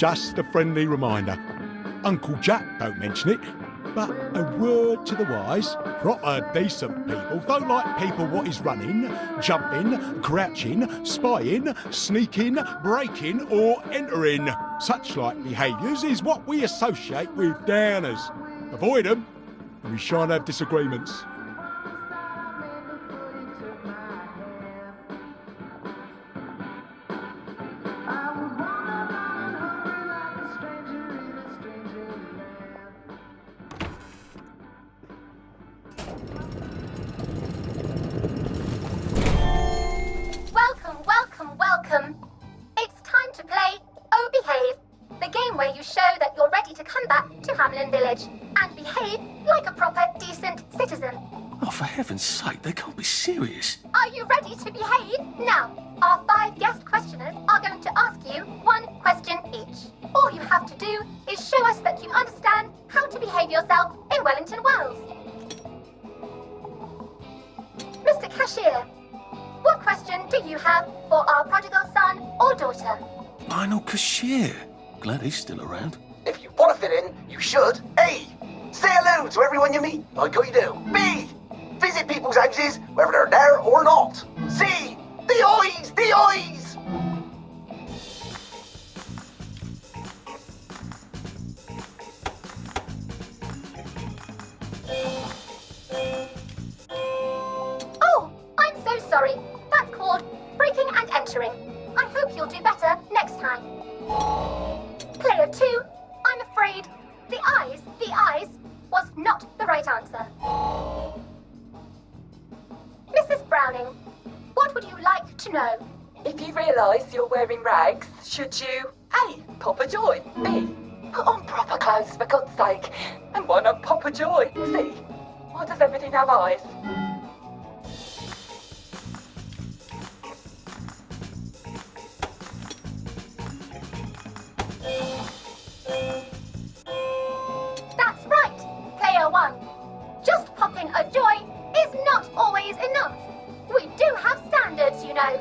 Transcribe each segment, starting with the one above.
Just a friendly reminder. Uncle Jack don't mention it, but a word to the wise, proper decent people don't like people what is running, jumping, crouching, spying, sneaking, breaking or entering. Such like behaviours is what we associate with downers. Avoid them, and we shan't have disagreements. Welcome. It's time to play Oh Behave, the game where you show that you're ready to come back to Hamlin Village and behave like a proper, decent citizen. Oh, for heaven's sake, they can't be serious. Are you ready to behave? Now, our 5 guest questioners are going to ask you 1 question each. All you have to do is show us that you understand how to behave yourself in Wellington Wells. Mr. Cashier, what question do you have for our prodigal son or daughter? Lionel Cashier. Glad he's still around. If you want to fit in, you should. A. Say hello to everyone you meet, like you do. B. Visit people's houses, whether they're there or not. C. The eyes! The eyes! Oh, I'm so sorry. That's called breaking and entering. I hope you'll do better next time. Player 2, I'm afraid the eyes was not the right answer. Mrs. Browning, what would you like to know? If you realise you're wearing rags, should you A. Pop a joy, B. Put on proper clothes for God's sake, and why not pop a joy, C. Why does everything have eyes? That's right, Player 1. Just popping a joy is not always enough. We do have standards, you know.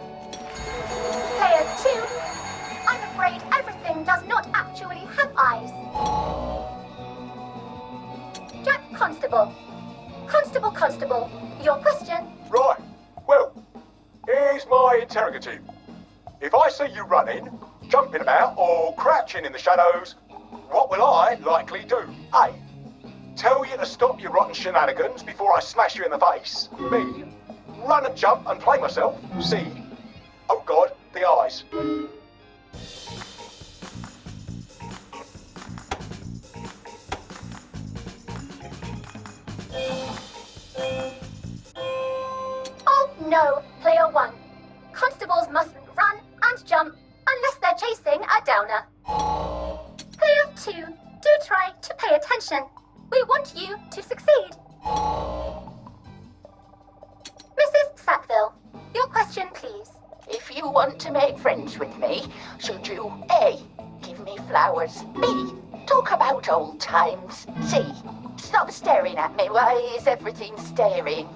Player 2, I'm afraid everything does not actually have eyes. Jack Constable. Constable, your question? Right, well, here's my interrogative. If I see you running, jumping about, or crouching in the shadows, what will I likely do? A. Tell you to stop your rotten shenanigans before I smash you in the face. B. Run and jump and play myself. C. Oh God, the eyes. Oh no, Player 1. Constables mustn't run and jump unless they're chasing a downer. Player 2, do try to pay attention. We want you to succeed. Mrs. Sackville, your question please. If you want to make friends with me, should you A. Give me flowers, B. Talk about old times, C. Stop staring at me, why is everything staring?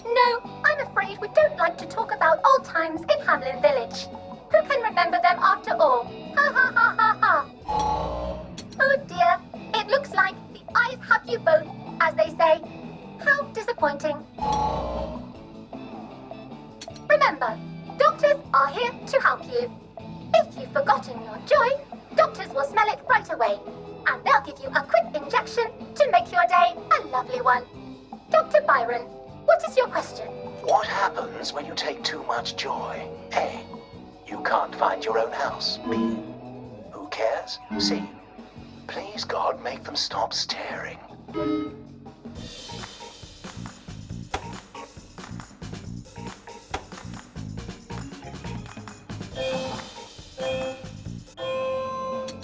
No, I'm afraid we don't like to talk about old times in Hamlin Village. Who can remember them after all? Ha ha ha ha ha. Oh dear, it looks like the eyes have you both, as they say. How disappointing. Remember, doctors are here to help you. If you've forgotten your joy, doctors will smell it right away, and they'll give you a quick injection to make your day a lovely one. Dr. Byron, what is your question? What happens when you take too much joy? A. You can't find your own house. B. Who cares? C. Please God, make them stop staring.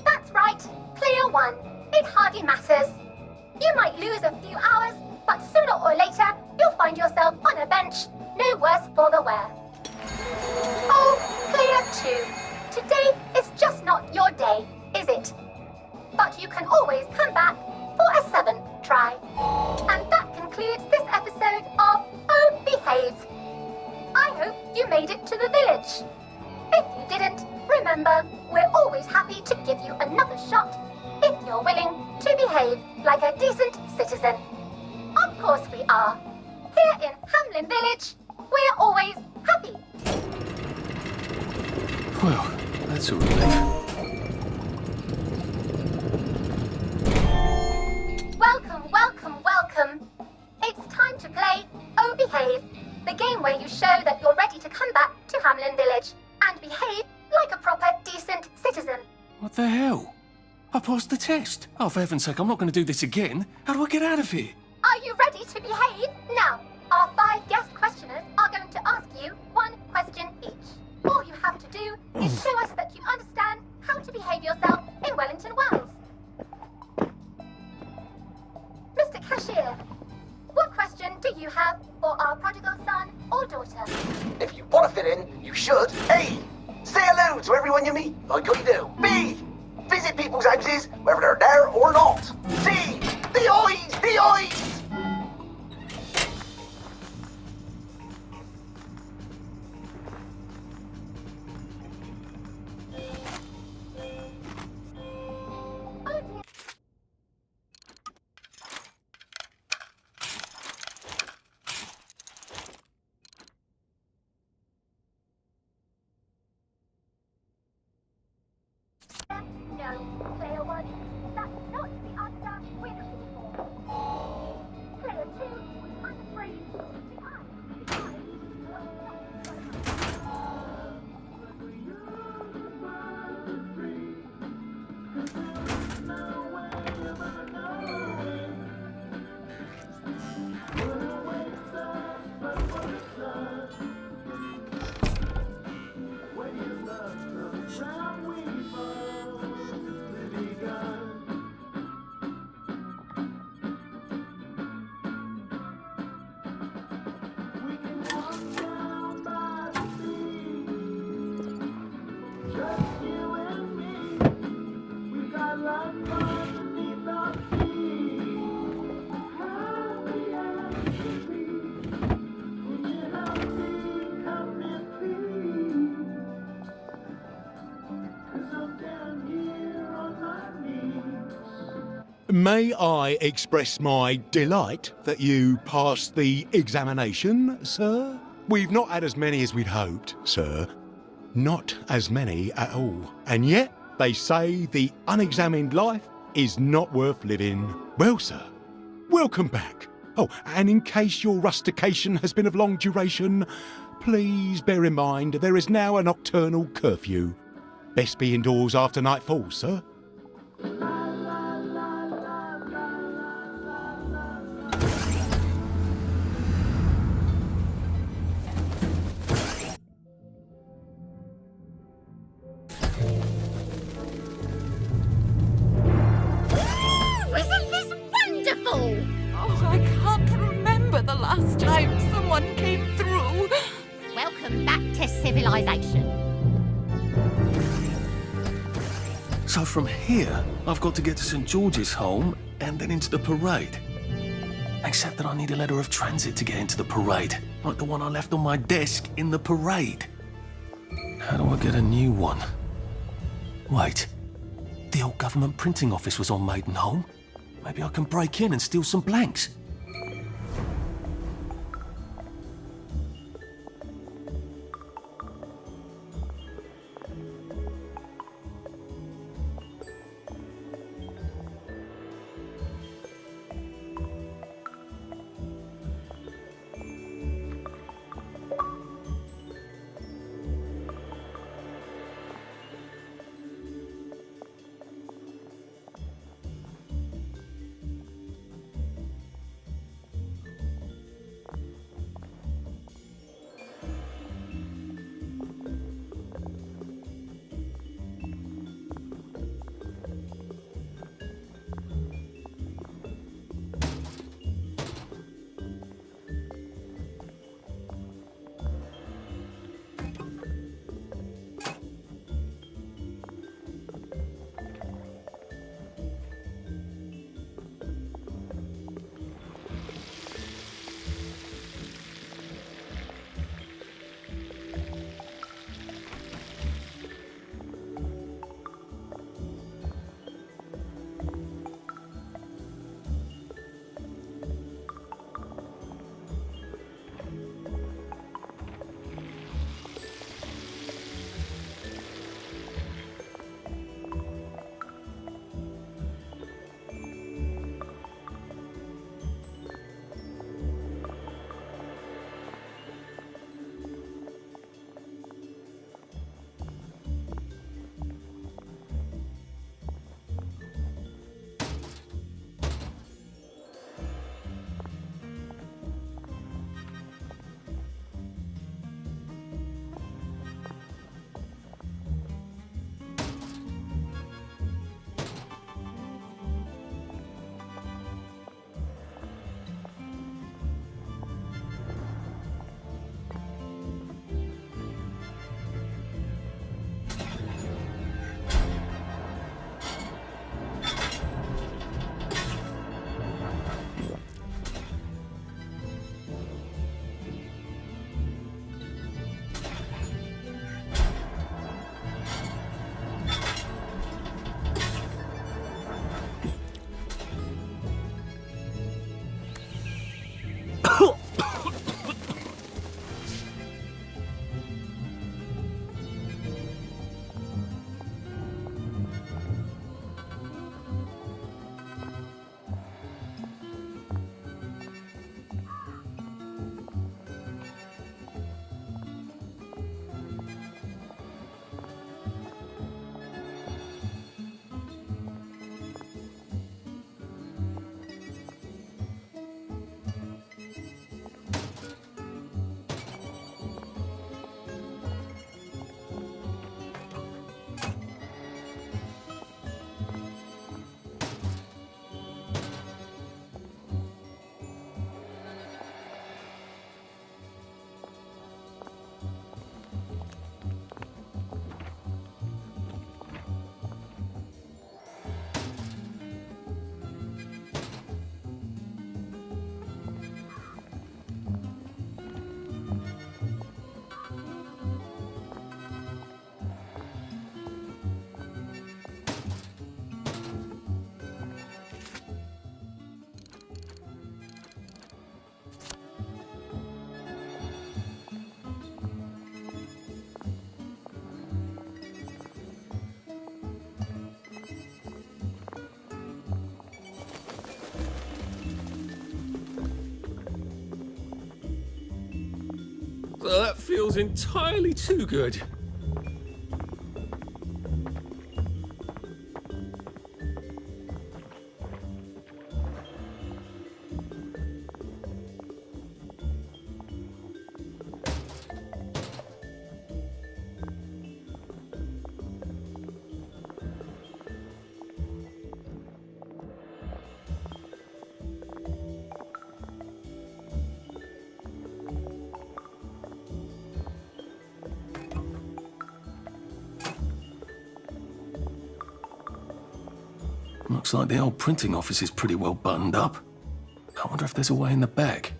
That's right, Player 1. It hardly matters. You might lose a few hours, but sooner or later, you'll find yourself on a bench, no worse for the wear. Oh, Player 2, today is just not your day, is it? But you can always come back for a 7th try. to give you another shot if you're willing to behave like a decent citizen. Of course we are. Here in Hamlin Village, we're always happy. Well, that's a relief. Welcome, welcome, welcome. It's time to play Oh Behave, the game where you show that you're ready to come back to Hamlin Village and behave like a proper, decent citizen. What the hell? I passed the test. Oh, for heaven's sake, I'm not going to do this again. How do I get out of here? Are you ready to behave? Now, our 5 guest questioners are going to ask you 1 question each. All you have to do is show us that you understand how to behave yourself in Wellington Wells. Mr. Cashier, what question do you have for our prodigal son or daughter? If you want to fit in, you should. A. Say hello to everyone you meet, like you do. B. Visit people's houses, whether they're there or not. C. The eyes! The eyes! No, player 1, that's not the answer we're looking for. Player 2, I'm afraid the eyes was not. May I express my delight that you passed the examination, sir? We've not had as many as we'd hoped, sir. Not as many at all. And yet, they say the unexamined life is not worth living. Well, sir, welcome back. Oh, and in case your rustication has been of long duration, please bear in mind there is now a nocturnal curfew. Best be indoors after nightfall, sir. Isn't this wonderful? Oh, I can't remember the last time someone came through. Welcome back to civilization. So from here, I've got to get to St. George's home and then into the parade. Except that I need a letter of transit to get into the parade, like the one I left on my desk in the parade. How do I get a new one? Wait, the old government printing office was on Maidenholm. Maybe I can break in and steal some blanks. Well, that feels entirely too good. Looks like the old printing office is pretty well buttoned up. I wonder if there's a way in the back.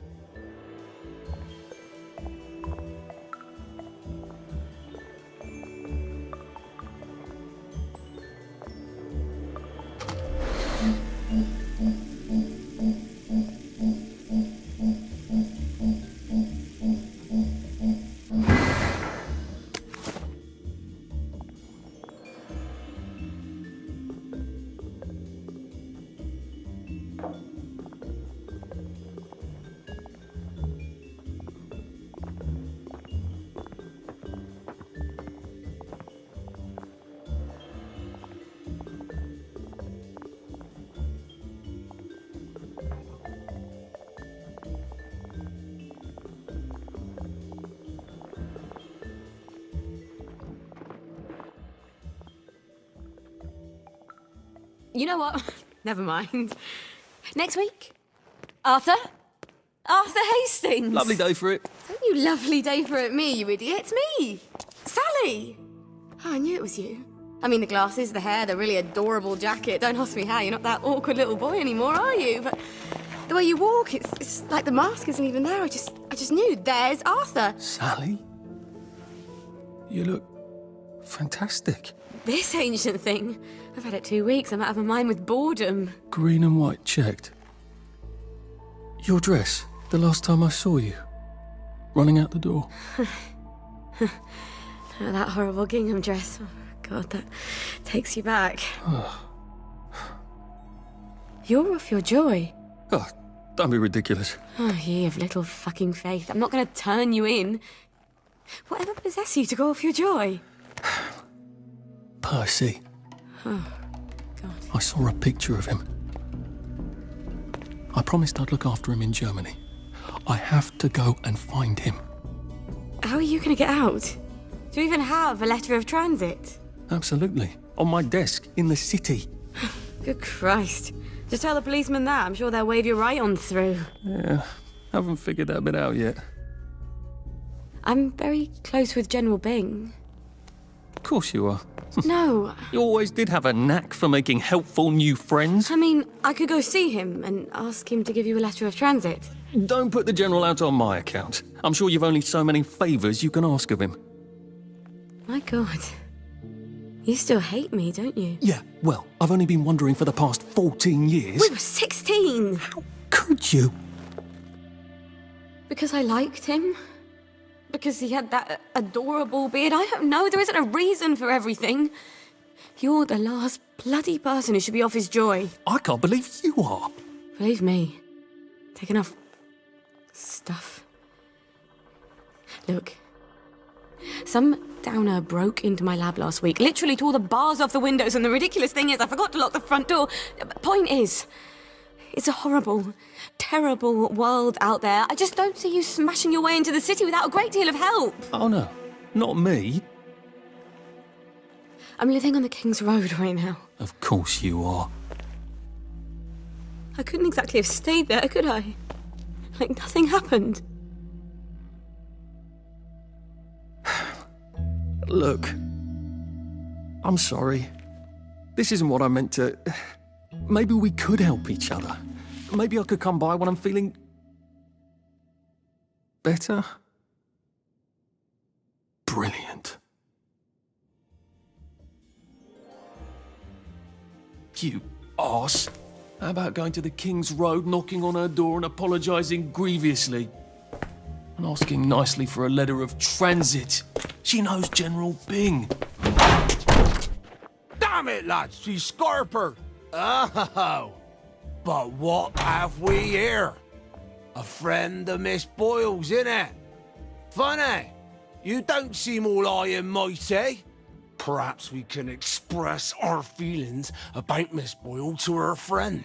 You know what? Never mind. Next week? Arthur? Arthur Hastings! Lovely day for it. Don't you lovely day for it, me, you idiot. It's me! Sally! Oh, I knew it was you. I mean, the glasses, the hair, the really adorable jacket. Don't ask me how, you're not that awkward little boy anymore, are you? But the way you walk, it's like the mask isn't even there. I just knew. There's Arthur. Sally? You look fantastic. This ancient thing. I've had it 2 weeks. I'm out of my mind with boredom. Green and white checked. Your dress, the last time I saw you. Running out the door. Oh, that horrible gingham dress. Oh, God, that takes you back. You're off your joy. Oh, don't be ridiculous. Oh, ye of little fucking faith. I'm not going to turn you in. Whatever possessed you to go off your joy? Percy. Oh, God. I saw a picture of him. I promised I'd look after him in Germany. I have to go and find him. How are you going to get out? Do you even have a letter of transit? Absolutely. On my desk, in the city. Good Christ. Just tell the policeman that. I'm sure they'll wave you right on through. Yeah, haven't figured that bit out yet. I'm very close with General Bing. Of course you are. No, You always did have a knack for making helpful new friends. I mean, I could go see him and ask him to give you a letter of transit. Don't put the General out on my account. I'm sure you've only so many favours you can ask of him. My God. You still hate me, don't you? Yeah, well, I've only been wondering for the past 14 years. We were 16! How could you? Because I liked him? Because he had that adorable beard? I don't know. There isn't a reason for everything. You're the last bloody person who should be off his joy. I can't believe you are. Believe me. Take enough stuff. Look. Some downer broke into my lab last week, literally tore the bars off the windows, and the ridiculous thing is I forgot to lock the front door. Point is, it's a horrible, terrible world out there. I just don't see you smashing your way into the city without a great deal of help. Oh no, not me. I'm living on the King's Road right now. Of course you are. I couldn't exactly have stayed there, could I? Like nothing happened. Look, I'm sorry. This isn't what I meant to... Maybe we could help each other. Maybe I could come by when I'm feeling... better? Brilliant. You arse. How about going to the King's Road, knocking on her door and apologising grievously? And asking nicely for a letter of transit. She knows General Bing. Damn it, lads, she's Scarper. Oh, but what have we here? A friend of Miss Boyle's, innit? Funny. You don't seem all high and mighty. Perhaps we can express our feelings about Miss Boyle to her friend.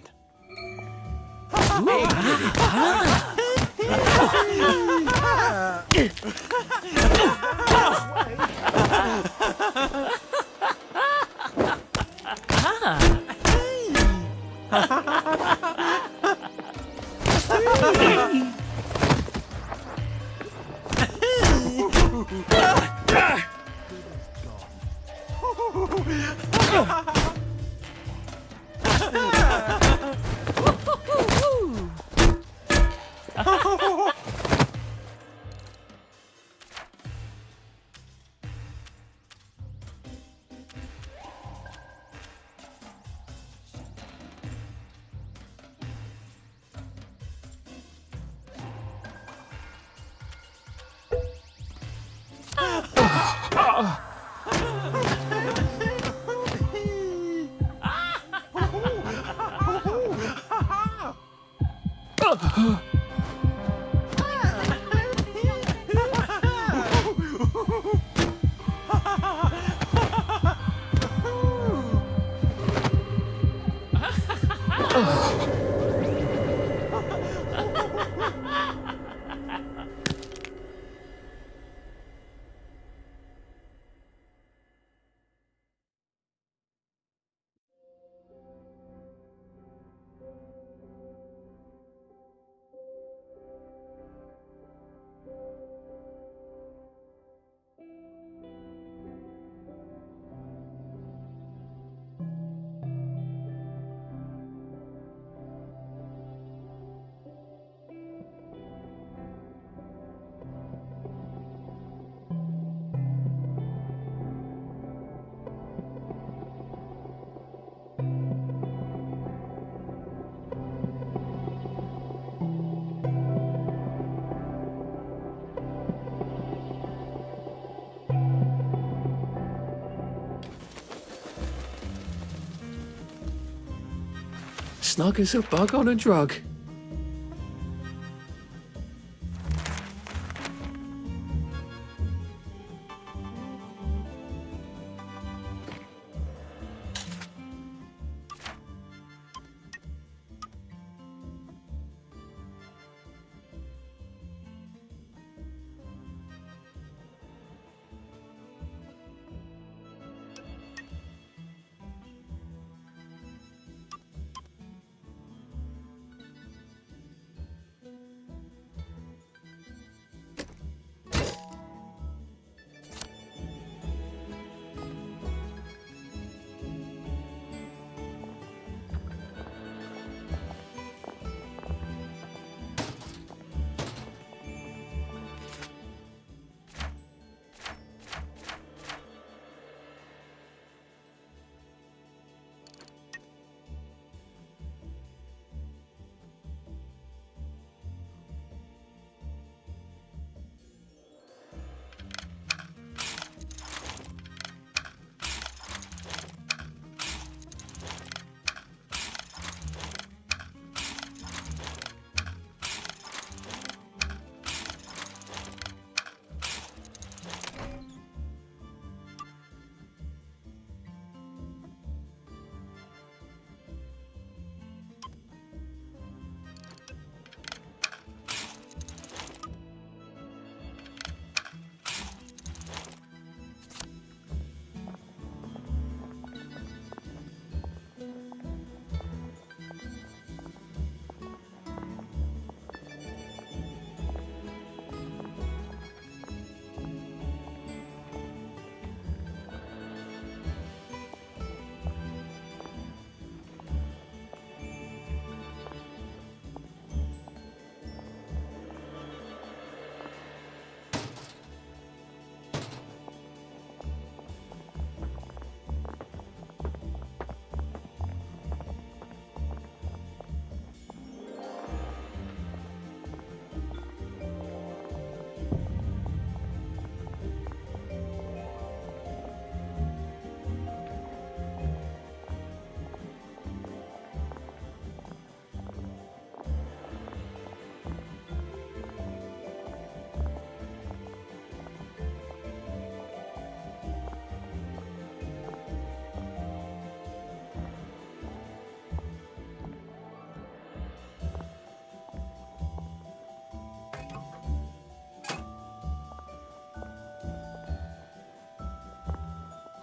Snug as a bug on a drug.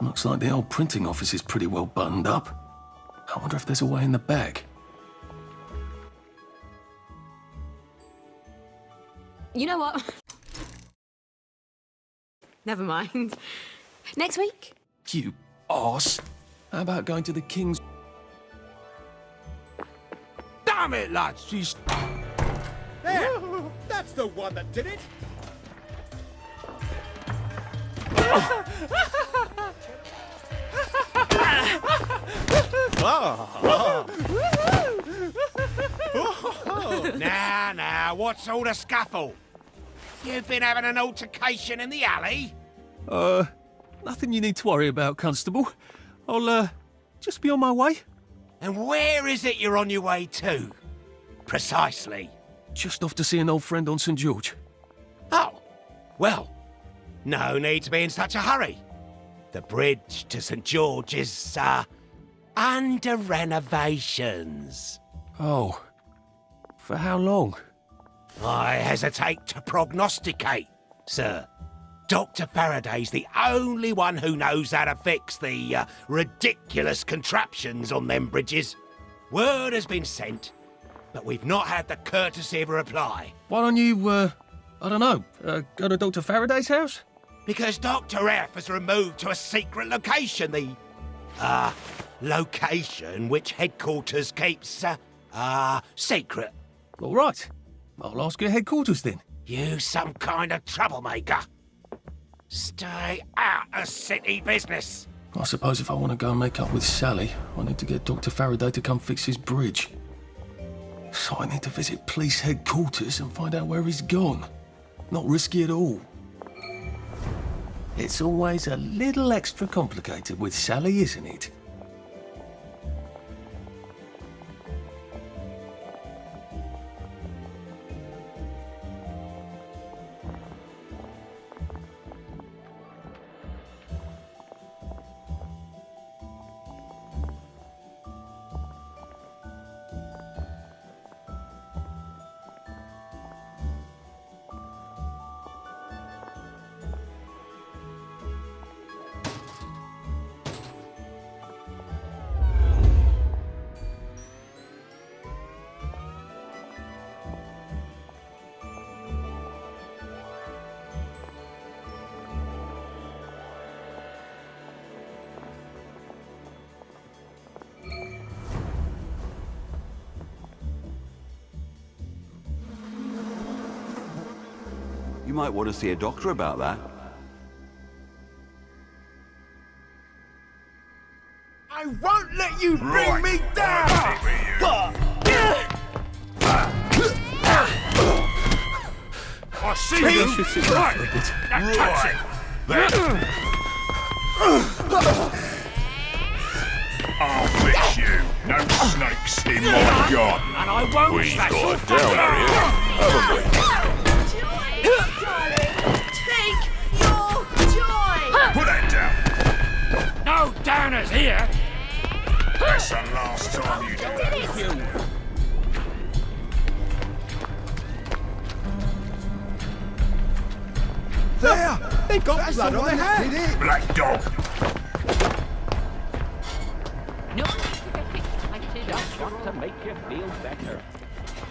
Looks like the old printing office is pretty well buttoned up. I wonder if there's a way in the back. You know what? Never mind. Next week? You arse. How about going to the King's... Damn it, lads! She's... There! That's the one that did it! Now, what's all the scuffle? You've been having an altercation in the alley? Nothing you need to worry about, Constable. I'll, just be on my way. And where is it you're on your way to? Precisely. Just off to see an old friend on St. George. Oh, well, no need to be in such a hurry. The bridge to St. George is, under renovations. Oh. For how long? I hesitate to prognosticate, sir. Dr. Faraday's the only one who knows how to fix the ridiculous contraptions on them bridges. Word has been sent, but we've not had the courtesy of a reply. Why don't you, I don't know, go to Dr. Faraday's house? Because Dr. F has removed to a secret location, the, location which headquarters keeps, secret. All right. I'll ask your headquarters then. You some kind of troublemaker. Stay out of city business. I suppose if I want to go and make up with Sally, I need to get Dr. Faraday to come fix his bridge. So I need to visit police headquarters and find out where he's gone. Not risky at all. It's always a little extra complicated with Sally, isn't it? You might want to see a doctor about that. I won't let you bring me down! I see you! Right! Now touch it! I'll fix you. No snakes in my garden. And I won't We've slash got you a down here, haven't we? Take your joy! Put that down. No downers here! That's the last time you do that. There! They got blood on their hand! Black dog. No need to get excited. I want to make you feel better.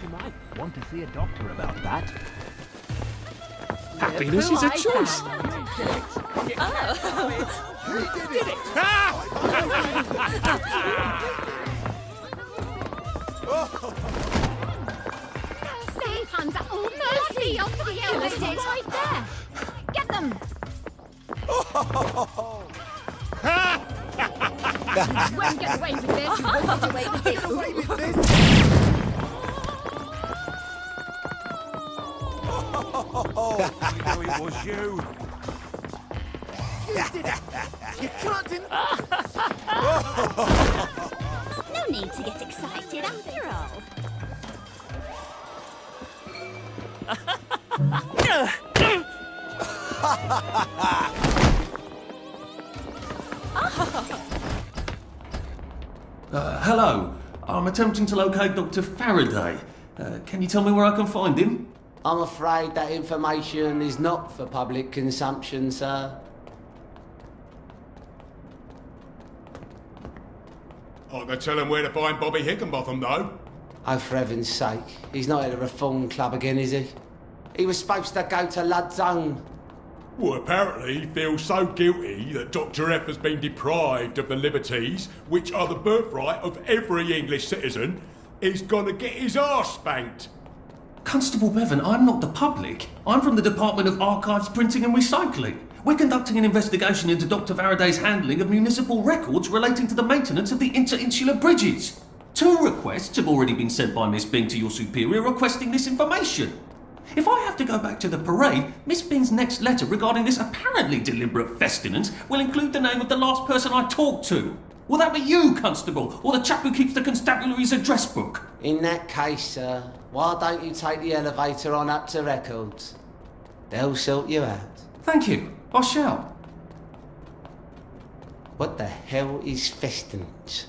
You might want to see a doctor about that. Happiness is a choice. Safe hands up. Oh, mercy! Off the hill. Right there. Get them. You won't get away with this. You won't get away with this. I knew it was you. You did it. You can't No need to get excited after all. Hello. I'm attempting to locate Dr. Faraday. Can you tell me where I can find him? I'm afraid that information is not for public consumption, sir. I can tell him where to find Bobby Hickenbotham, though. Oh, for heaven's sake. He's not at the Reform Club again, is he? He was supposed to go to Lud's Own. Well, apparently he feels so guilty that Dr. F has been deprived of the liberties which are the birthright of every English citizen, he's gonna get his arse spanked. Constable Bevan, I'm not the public. I'm from the Department of Archives, Printing and Recycling. We're conducting an investigation into Dr. Faraday's handling of municipal records relating to the maintenance of the interinsular bridges. 2 requests have already been sent by Miss Bing to your superior requesting this information. If I have to go back to the parade, Miss Bing's next letter regarding this apparently deliberate festinance will include the name of the last person I talked to. Will that be you, Constable, or the chap who keeps the constabulary's address book? In that case, sir, why don't you take the elevator on up to Records? They'll sort you out. Thank you. I shall. What the hell is festinance?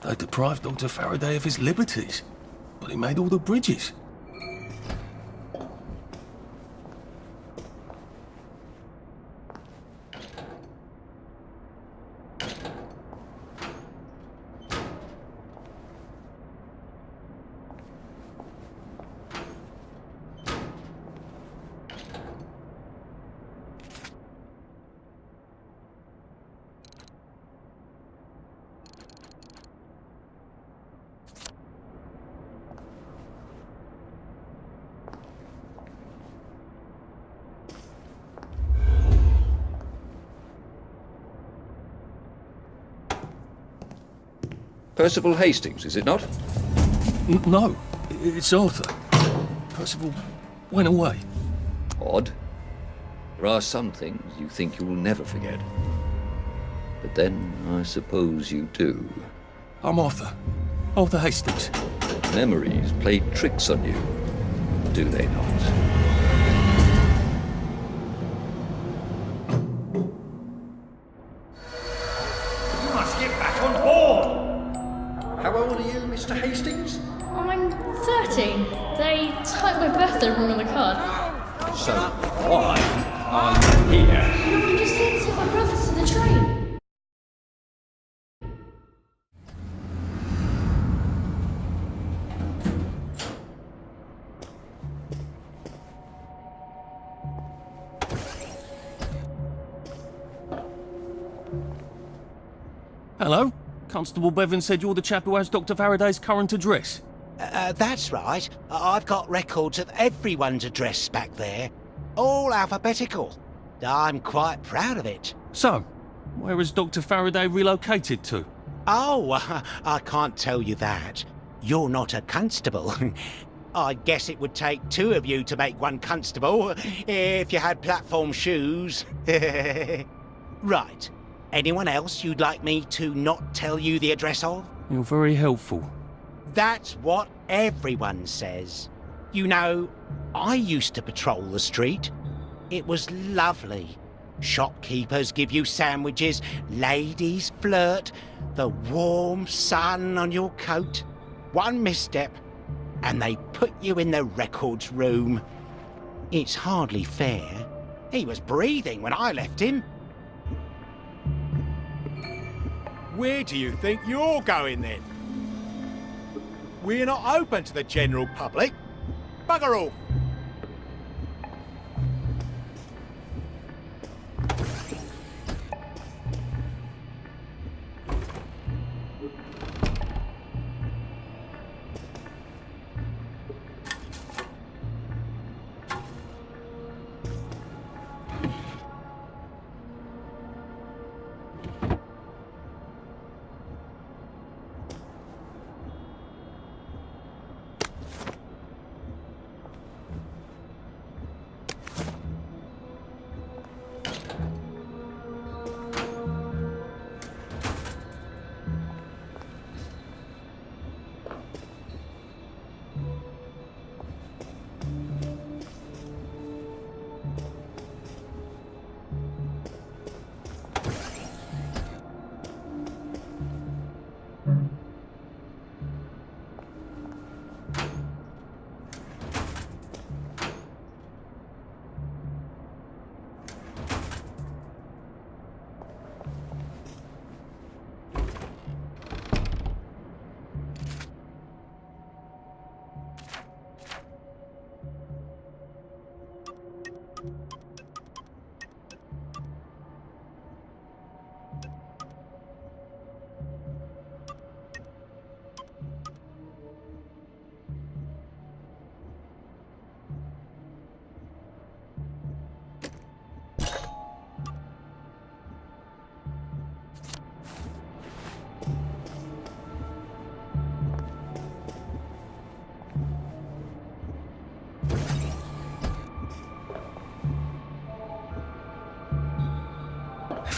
They deprived Dr. Faraday of his liberties, but he made all the bridges. Percival Hastings, is it not? No, it's Arthur. Percival went away. Odd. There are some things you think you'll never forget. But then, I suppose you do. I'm Arthur. Arthur Hastings. Memories play tricks on you, do they not? You must get back on board! How old are you, Mr. Hastings? I'm 13. They typed my birthday wrong on the card. So, why are you here? No, I'm just here to take my brothers to the train. Hello? Constable Bevan said you're the chap who has Dr. Faraday's current address. That's right. I've got records of everyone's address back there. All alphabetical. I'm quite proud of it. So, where has Dr. Faraday relocated to? Oh, I can't tell you that. You're not a constable. I guess it would take 2 of you to make one constable, if you had platform shoes. Right. Anyone else you'd like me to not tell you the address of? You're very helpful. That's what everyone says. You know, I used to patrol the street. It was lovely. Shopkeepers give you sandwiches, ladies flirt, the warm sun on your coat. One misstep, and they put you in the records room. It's hardly fair. He was breathing when I left him. Where do you think you're going then? We're not open to the general public. Bugger off!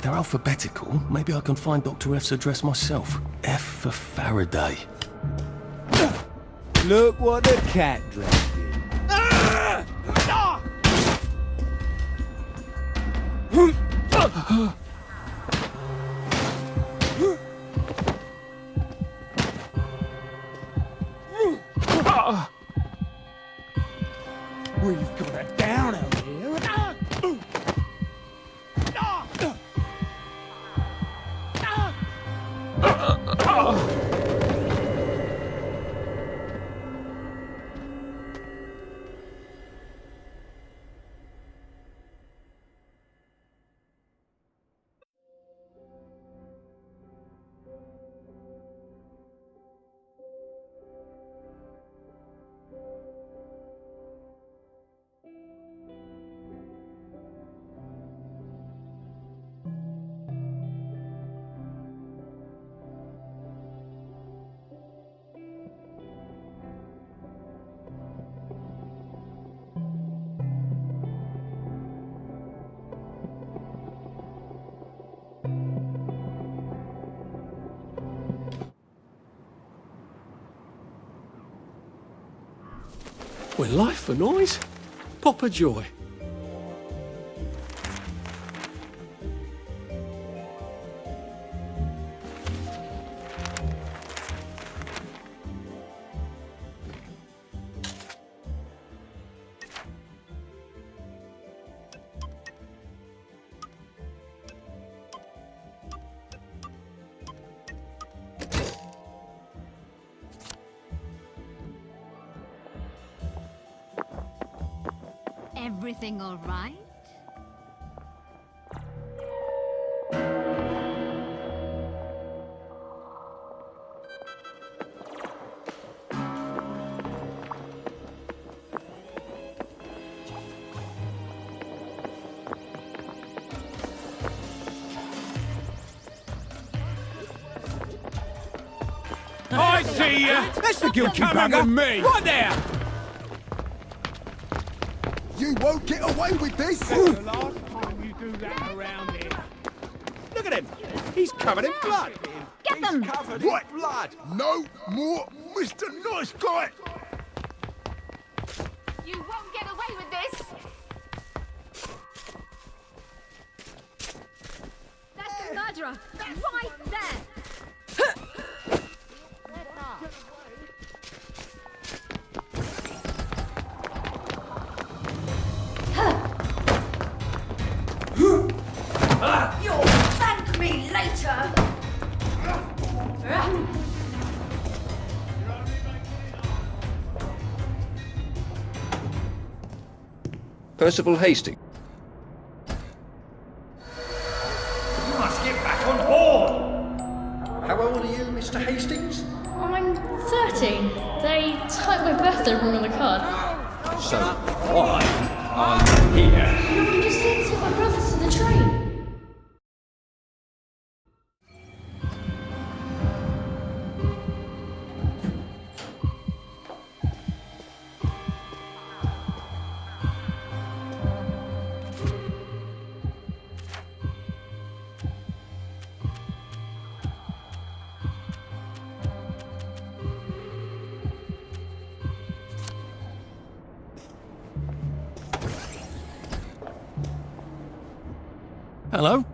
they're alphabetical, maybe I can find Dr. F's address myself. F for Faraday. Look what the cat dragged in. We've got it down out here. Well, life for noise. Papa Joy. Everything all right? I see you! That's the guilty bugger! Me! Right there! You won't get away with this! The last time you do that around here. Look at him! He's covered in blood! Get them! Covered in blood! No more Mr. Nice Guy! You won't get away with this! That's the murderer! Right there! You'll thank me later! Percival Hastings. You must get back on board! How old are you, Mr. Hastings? I'm 13. They typed my birthday wrong on the card. So, why are you here? No, I'm just here to take my brothers to the train. Hello?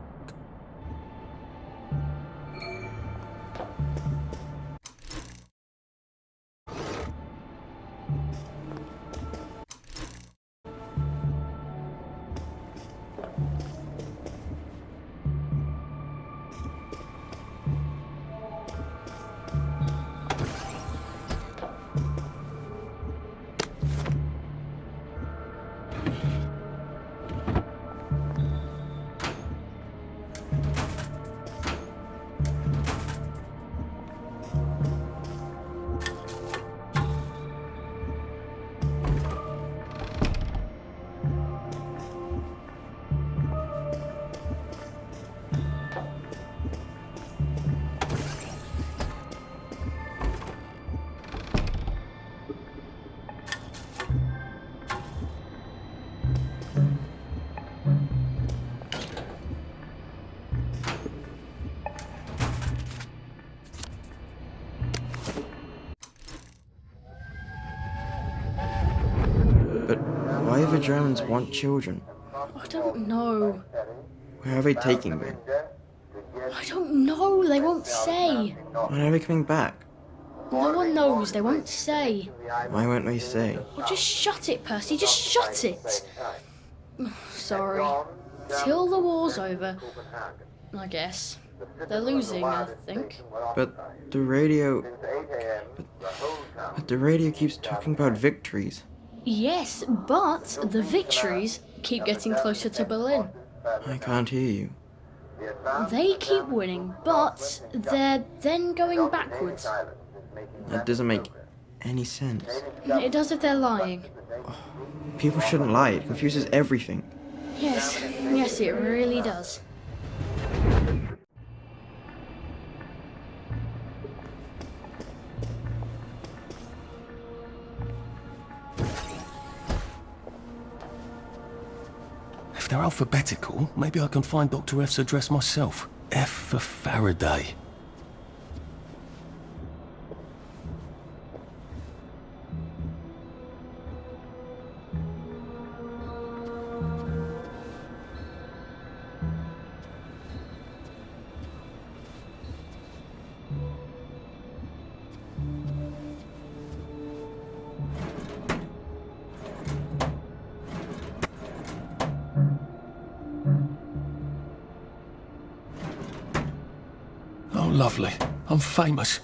Why do the Germans want children? I don't know. Where are they taking them? I don't know. They won't say. When are they coming back? No one knows. They won't say. Why won't they say? Well, just shut it, Percy. Just shut it. Sorry. Till the war's over, I guess. They're losing, I think. But the radio... But the radio keeps talking about victories. Yes, but the victories keep getting closer to Berlin. I can't hear you. They keep winning, but they're then going backwards. That doesn't make any sense. It does if they're lying. People shouldn't lie. It confuses everything. Yes, it really does. If they're alphabetical, maybe I can find Dr. F's address myself. F for Faraday. Oh, lovely. I'm famous.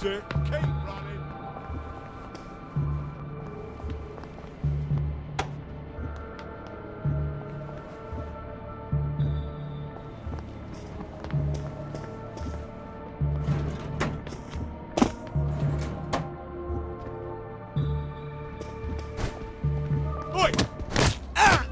That's it. Keep running. Oi! Ah!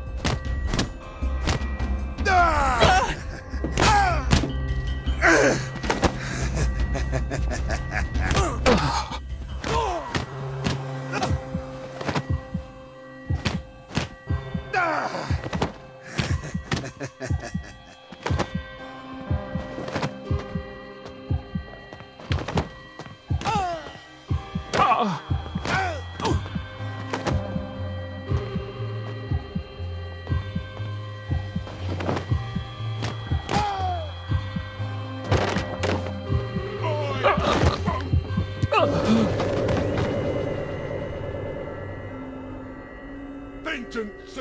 Vengeance!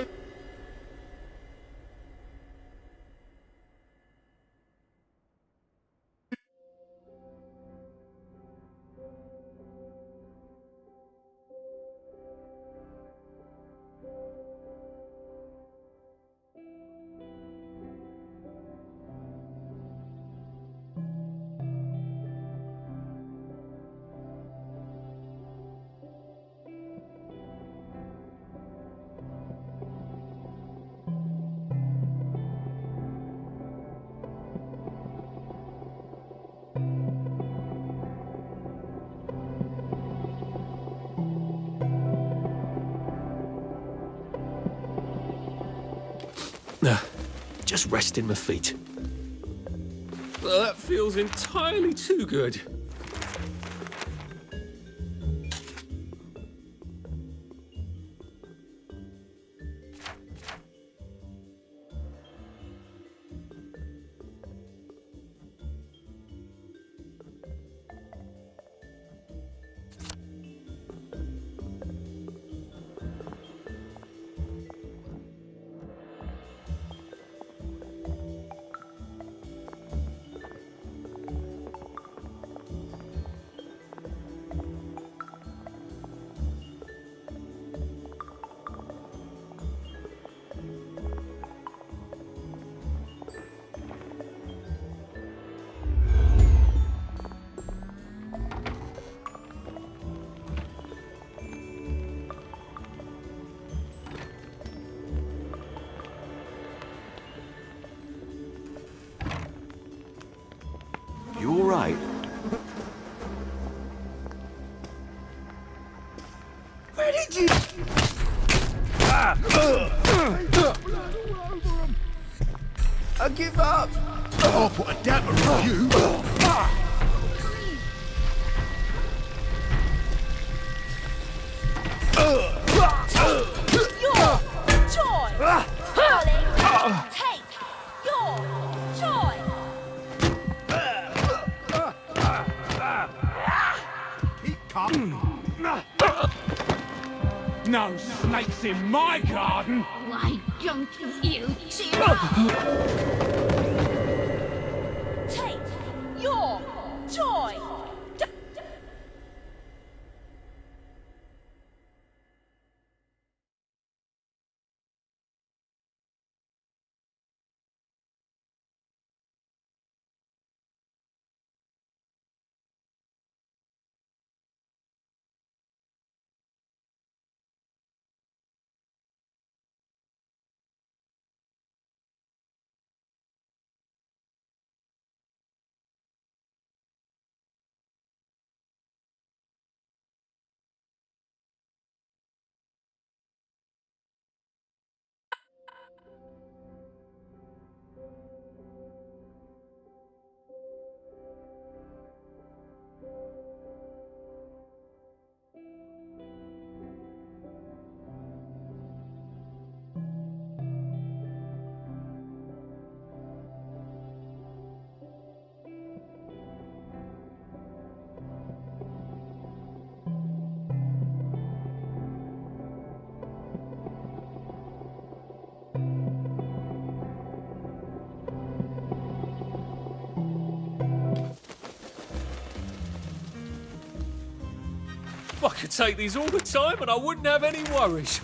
Just resting my feet. Well, that feels entirely too good. You all right? Where did you... I give up. I'll put a damper on you. Your joy! Darling, take your joy! No snakes in my garden. Why don't you cheer up? take these all the time and I wouldn't have any worries.